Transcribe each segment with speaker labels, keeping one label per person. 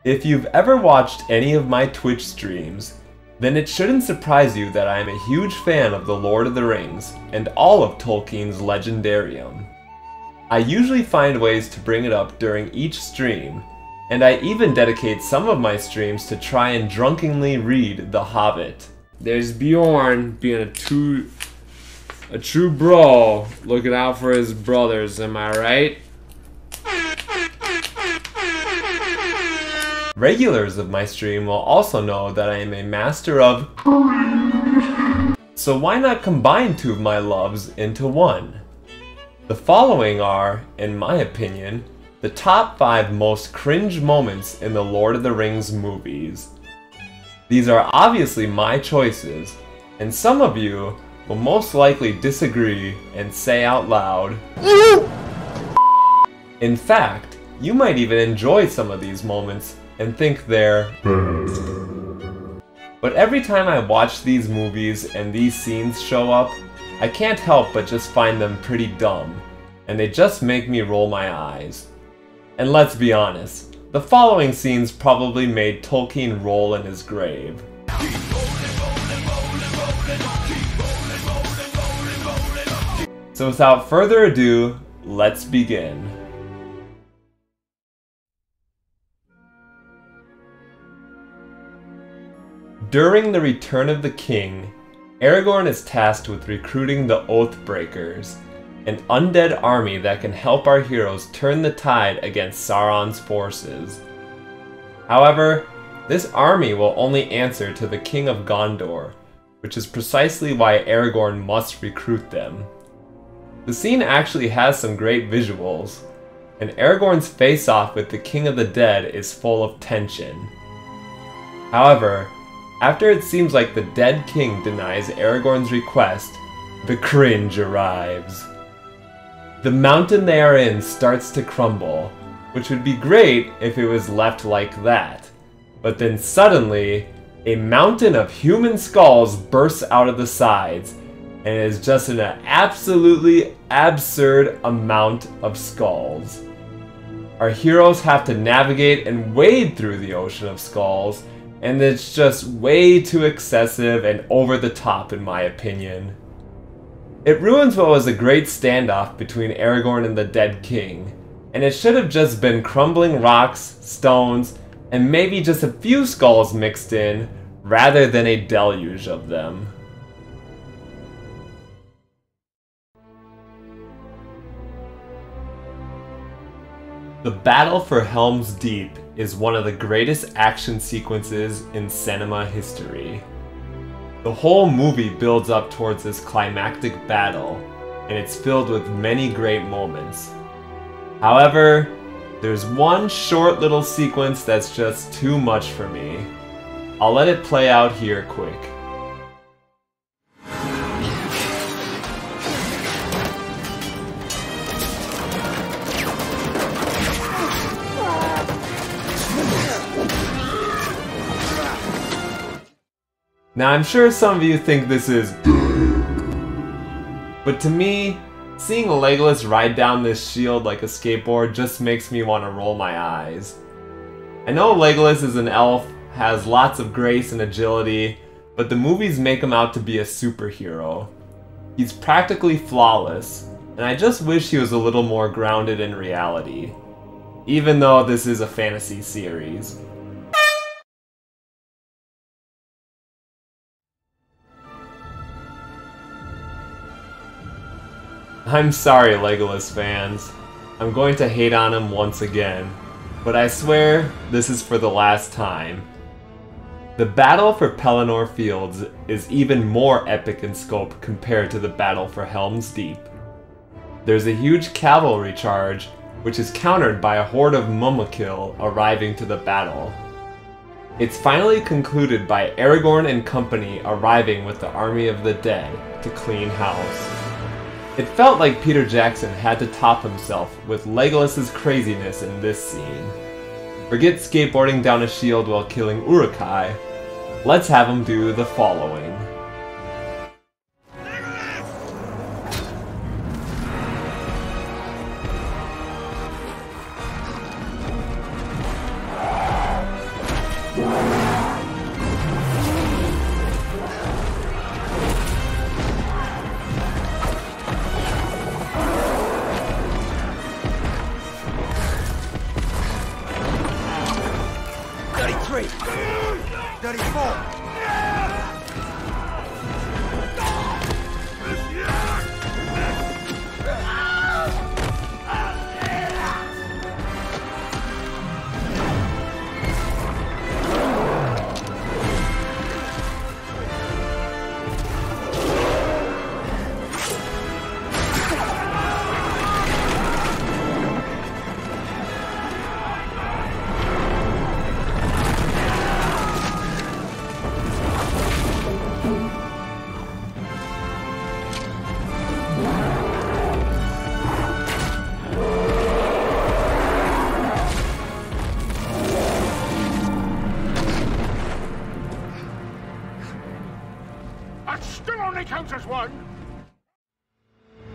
Speaker 1: If you've ever watched any of my Twitch streams, then it shouldn't surprise you that I am a huge fan of The Lord of the Rings and all of Tolkien's Legendarium. I usually find ways to bring it up during each stream, and I even dedicate some of my streams to try and drunkenly read The Hobbit.
Speaker 2: There's Bjorn being a true bro, looking out for his brothers, am I right?
Speaker 1: Regulars of my stream will also know that I am a master of so why not combine two of my loves into one? The following are, in my opinion, the top 5 most cringe moments in the Lord of the Rings movies. These are obviously my choices, and some of you will most likely disagree and say out loud, in fact, you might even enjoy some of these moments and think they're but every time I watch these movies and these scenes show up, I can't help but just find them pretty dumb, and they just make me roll my eyes. And let's be honest, the following scenes probably made Tolkien roll in his grave. So without further ado, let's begin. During the Return of the King, Aragorn is tasked with recruiting the Oathbreakers, an undead army that can help our heroes turn the tide against Sauron's forces. However, this army will only answer to the King of Gondor, which is precisely why Aragorn must recruit them. The scene actually has some great visuals, and Aragorn's face-off with the King of the Dead is full of tension. However, after it seems like the dead king denies Aragorn's request, the cringe arrives. The mountain they are in starts to crumble, which would be great if it was left like that. But then suddenly, a mountain of human skulls bursts out of the sides, and it is just an absolutely absurd amount of skulls. Our heroes have to navigate and wade through the ocean of skulls, and it's just way too excessive and over the top in my opinion. It ruins what was a great standoff between Aragorn and the dead king, and it should have just been crumbling rocks, stones, and maybe just a few skulls mixed in, rather than a deluge of them. The battle for Helm's Deep is one of the greatest action sequences in cinema history. The whole movie builds up towards this climactic battle, and it's filled with many great moments. However, there's one short little sequence that's just too much for me. I'll let it play out here quick. Now I'm sure some of you think this is but to me, seeing Legolas ride down this shield like a skateboard just makes me want to roll my eyes. I know Legolas is an elf, has lots of grace and agility, but the movies make him out to be a superhero. He's practically flawless, and I just wish he was a little more grounded in reality, even though this is a fantasy series. I'm sorry, Legolas fans. I'm going to hate on him once again, but I swear this is for the last time. The battle for Pelennor Fields is even more epic in scope compared to the battle for Helm's Deep. There's a huge cavalry charge, which is countered by a horde of Mumakil arriving to the battle. It's finally concluded by Aragorn and company arriving with the army of the dead to clean house. It felt like Peter Jackson had to top himself with Legolas's craziness in this scene. Forget skateboarding down a shield while killing Uruk-hai. Let's have him do the following.
Speaker 3: 33. 34.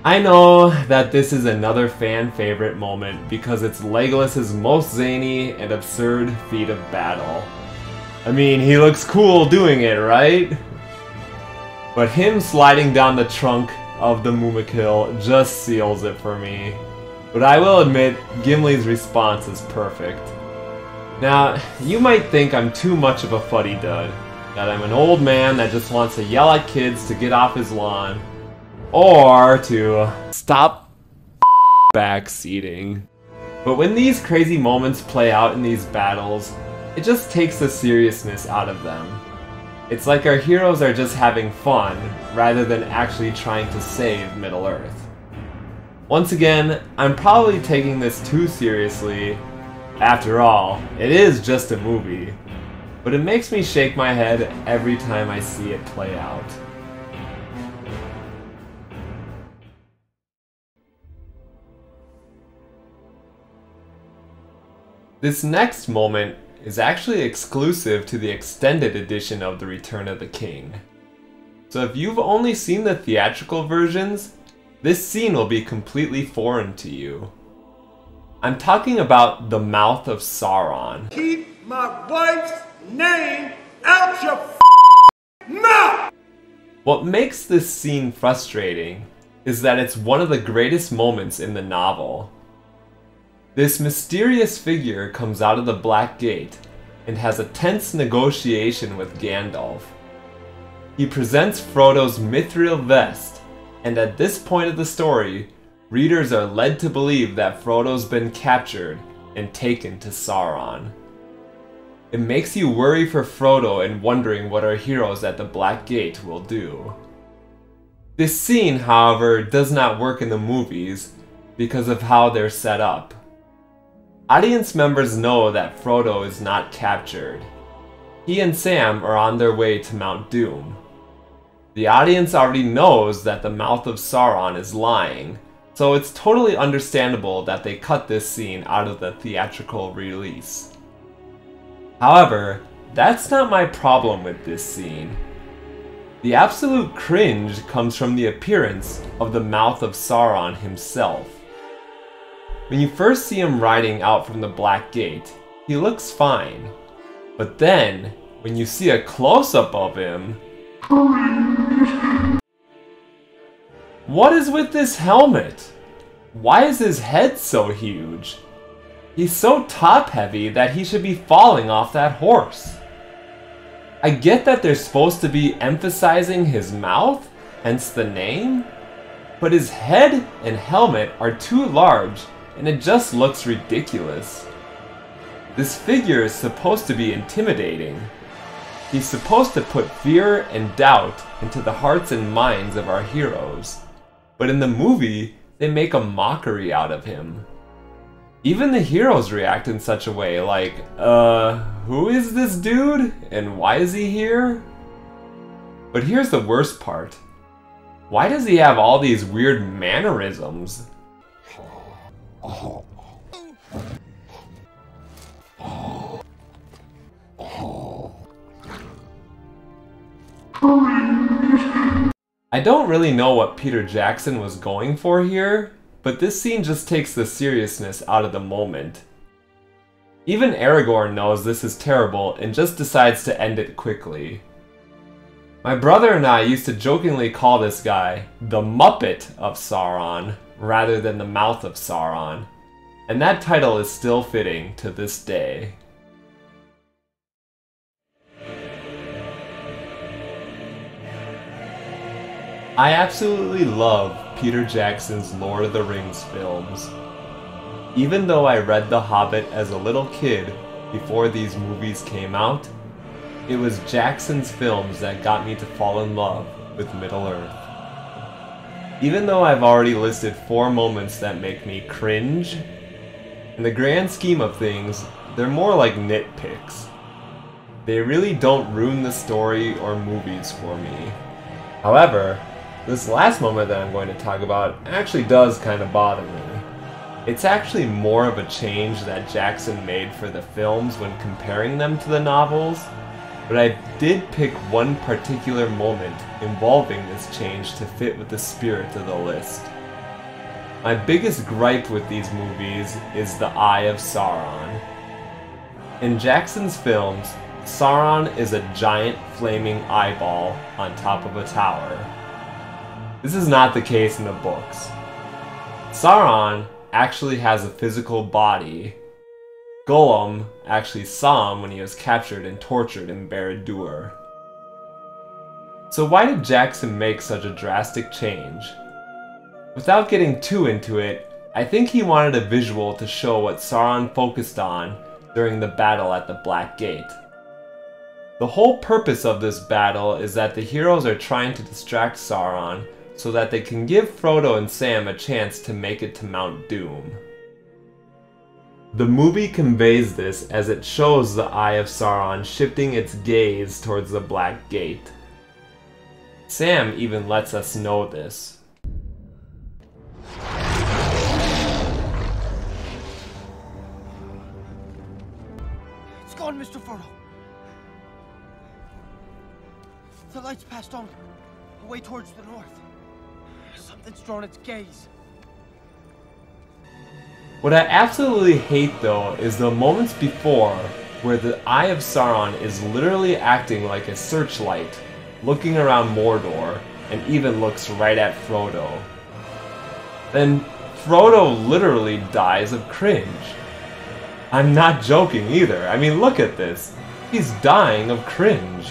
Speaker 1: I know that this is another fan favorite moment because it's Legolas's most zany and absurd feat of battle. I mean, he looks cool doing it, right? But him sliding down the trunk of the Mumakil just seals it for me. But I will admit, Gimli's response is perfect. Now, you might think I'm too much of a fuddy-dud, that I'm an old man that just wants to yell at kids to get off his lawn, or to stop backseating. But when these crazy moments play out in these battles, it just takes the seriousness out of them. It's like our heroes are just having fun, rather than actually trying to save Middle-earth. Once again, I'm probably taking this too seriously. After all, it is just a movie. But it makes me shake my head every time I see it play out. This next moment is actually exclusive to the extended edition of The Return of the King. So if you've only seen the theatrical versions, this scene will be completely foreign to you. I'm talking about the mouth of Sauron.
Speaker 3: Keep my wife's name out your mouth!
Speaker 1: What makes this scene frustrating is that it's one of the greatest moments in the novel. This mysterious figure comes out of the Black Gate and has a tense negotiation with Gandalf. He presents Frodo's mithril vest, and at this point of the story, readers are led to believe that Frodo's been captured and taken to Sauron. It makes you worry for Frodo and wondering what our heroes at the Black Gate will do. This scene, however, does not work in the movies because of how they're set up. Audience members know that Frodo is not captured. He and Sam are on their way to Mount Doom. The audience already knows that the mouth of Sauron is lying, so it's totally understandable that they cut this scene out of the theatrical release. However, that's not my problem with this scene. The absolute cringe comes from the appearance of the mouth of Sauron himself. When you first see him riding out from the Black Gate, he looks fine. But then, when you see a close-up of him... What is with this helmet? Why is his head so huge? He's so top-heavy that he should be falling off that horse. I get that they're supposed to be emphasizing his mouth, hence the name, but his head and helmet are too large and it just looks ridiculous. This figure is supposed to be intimidating. He's supposed to put fear and doubt into the hearts and minds of our heroes. But in the movie, they make a mockery out of him. Even the heroes react in such a way, like, who is this dude? And why is he here? But here's the worst part. Why does he have all these weird mannerisms? I don't really know what Peter Jackson was going for here, but this scene just takes the seriousness out of the moment. Even Aragorn knows this is terrible and just decides to end it quickly. My brother and I used to jokingly call this guy the Muppet of Sauron rather than the Mouth of Sauron, and that title is still fitting to this day. I absolutely love Peter Jackson's Lord of the Rings films. Even though I read The Hobbit as a little kid before these movies came out, it was Jackson's films that got me to fall in love with Middle-earth. Even though I've already listed 4 moments that make me cringe, in the grand scheme of things, they're more like nitpicks. They really don't ruin the story or movies for me. However, this last moment that I'm going to talk about actually does kind of bother me. It's actually more of a change that Jackson made for the films when comparing them to the novels, but I did pick one particular moment involving this change to fit with the spirit of the list. My biggest gripe with these movies is the Eye of Sauron. In Jackson's films, Sauron is a giant flaming eyeball on top of a tower. This is not the case in the books. Sauron actually has a physical body. Gollum actually saw him when he was captured and tortured in Barad-dûr. So why did Jackson make such a drastic change? Without getting too into it, I think he wanted a visual to show what Sauron focused on during the battle at the Black Gate. The whole purpose of this battle is that the heroes are trying to distract Sauron so that they can give Frodo and Sam a chance to make it to Mount Doom. The movie conveys this as it shows the Eye of Sauron shifting its gaze towards the Black Gate. Sam even lets us know this.
Speaker 3: It's gone, Mr. Frodo. The light's passed on, away towards the north. Something's drawn its gaze.
Speaker 1: What I absolutely hate though is the moments before where the Eye of Sauron is literally acting like a searchlight, looking around Mordor, and even looks right at Frodo. Then Frodo literally dies of cringe. I'm not joking either. I mean, look at this. He's dying of cringe.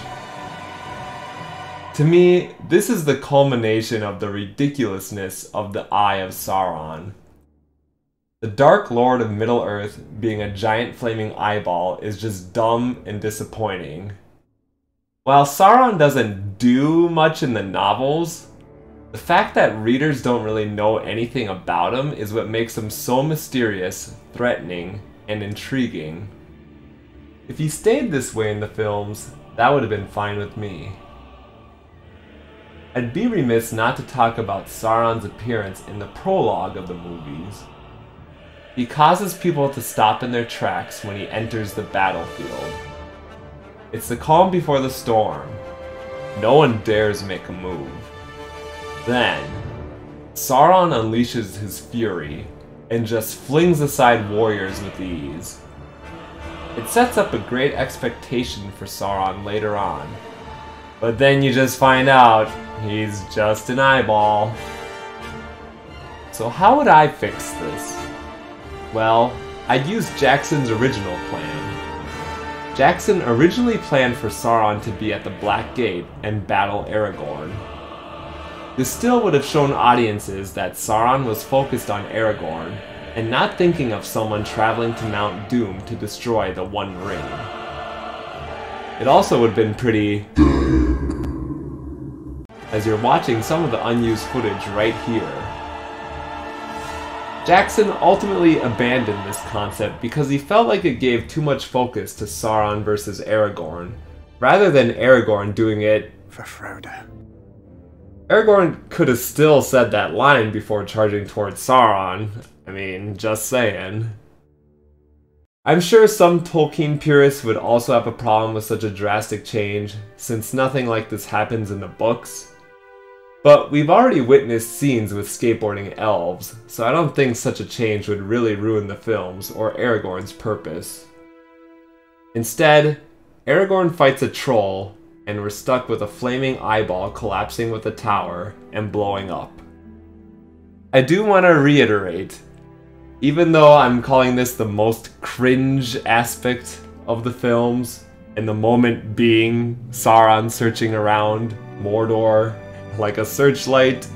Speaker 1: To me, this is the culmination of the ridiculousness of the Eye of Sauron. The Dark Lord of Middle-earth being a giant flaming eyeball is just dumb and disappointing. While Sauron doesn't do much in the novels, the fact that readers don't really know anything about him is what makes him so mysterious, threatening, and intriguing. If he stayed this way in the films, that would have been fine with me. I'd be remiss not to talk about Sauron's appearance in the prologue of the movies. He causes people to stop in their tracks when he enters the battlefield. It's the calm before the storm. No one dares make a move. Then, Sauron unleashes his fury and just flings aside warriors with ease. It sets up a great expectation for Sauron later on, but then you just find out he's just an eyeball. So how would I fix this? Well, I'd use Jackson's original plan. Jackson originally planned for Sauron to be at the Black Gate and battle Aragorn. This still would have shown audiences that Sauron was focused on Aragorn and not thinking of someone traveling to Mount Doom to destroy the One Ring. It also would have been pretty as you're watching some of the unused footage right here. Jackson ultimately abandoned this concept because he felt like it gave too much focus to Sauron versus Aragorn, rather than Aragorn doing it
Speaker 3: For Frodo.
Speaker 1: Aragorn could have still said that line before charging towards Sauron. I mean, just saying. I'm sure some Tolkien purists would also have a problem with such a drastic change, since nothing like this happens in the books. But we've already witnessed scenes with skateboarding elves, so I don't think such a change would really ruin the films or Aragorn's purpose. Instead, Aragorn fights a troll, and we're stuck with a flaming eyeball collapsing with a tower and blowing up. I do want to reiterate, even though I'm calling this the most cringe aspect of the films, and the moment being Sauron searching around Mordor like a searchlight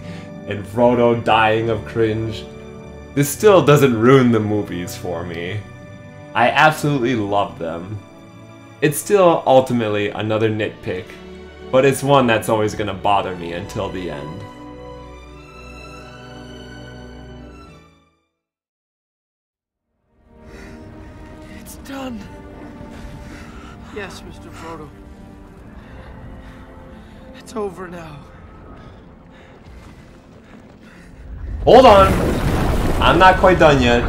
Speaker 1: and Frodo dying of cringe, this still doesn't ruin the movies for me. I absolutely love them. It's still ultimately another nitpick, but it's one that's always gonna bother me until the end.
Speaker 3: It's done. Yes, Mr. Frodo. It's over now.
Speaker 1: Hold on! I'm not quite done yet.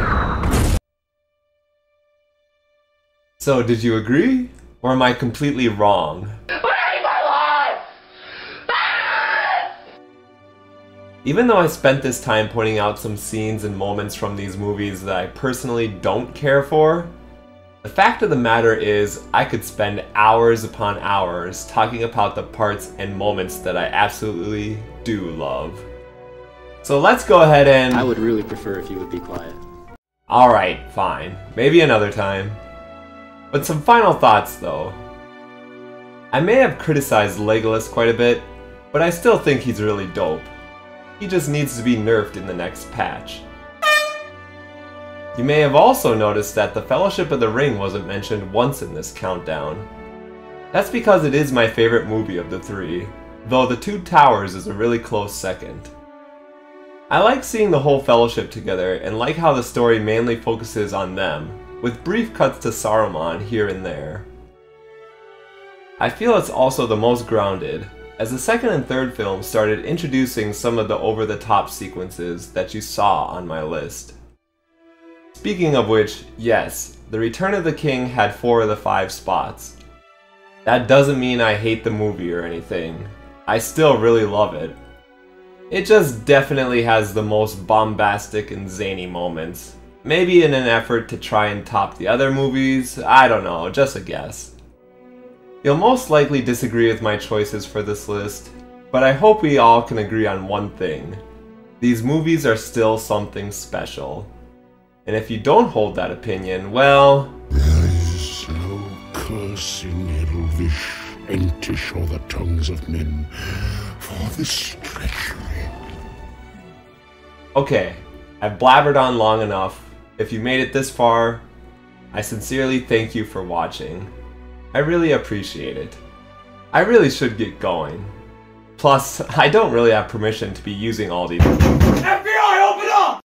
Speaker 1: So, did you agree? Or am I completely wrong? Even though I spent this time pointing out some scenes and moments from these movies that I personally don't care for, the fact of the matter is I could spend hours upon hours talking about the parts and moments that I absolutely do love. So let's go ahead and...
Speaker 4: I would really prefer if you would be quiet.
Speaker 1: Alright, fine. Maybe another time. But some final thoughts though. I may have criticized Legolas quite a bit, but I still think he's really dope. He just needs to be nerfed in the next patch. You may have also noticed that the Fellowship of the Ring wasn't mentioned once in this countdown. That's because it is my favorite movie of the three, though The Two Towers is a really close second. I like seeing the whole Fellowship together and like how the story mainly focuses on them, with brief cuts to Saruman here and there. I feel it's also the most grounded, as the second and third films started introducing some of the over-the-top sequences that you saw on my list. Speaking of which, yes, The Return of the King had 4 of the 5 spots. That doesn't mean I hate the movie or anything. I still really love it. It just definitely has the most bombastic and zany moments. Maybe in an effort to try and top the other movies, I don't know, just a guess. You'll most likely disagree with my choices for this list, but I hope we all can agree on one thing. These movies are still something special. And if you don't hold that opinion, well...
Speaker 5: There is no cursing Elvish, Entish, or the tongues of men for this treachery.
Speaker 1: Okay, I've blabbered on long enough. If you made it this far, I sincerely thank you for watching. I really appreciate it. I really should get going. Plus, I don't really have permission to be using all these... FBI, open up!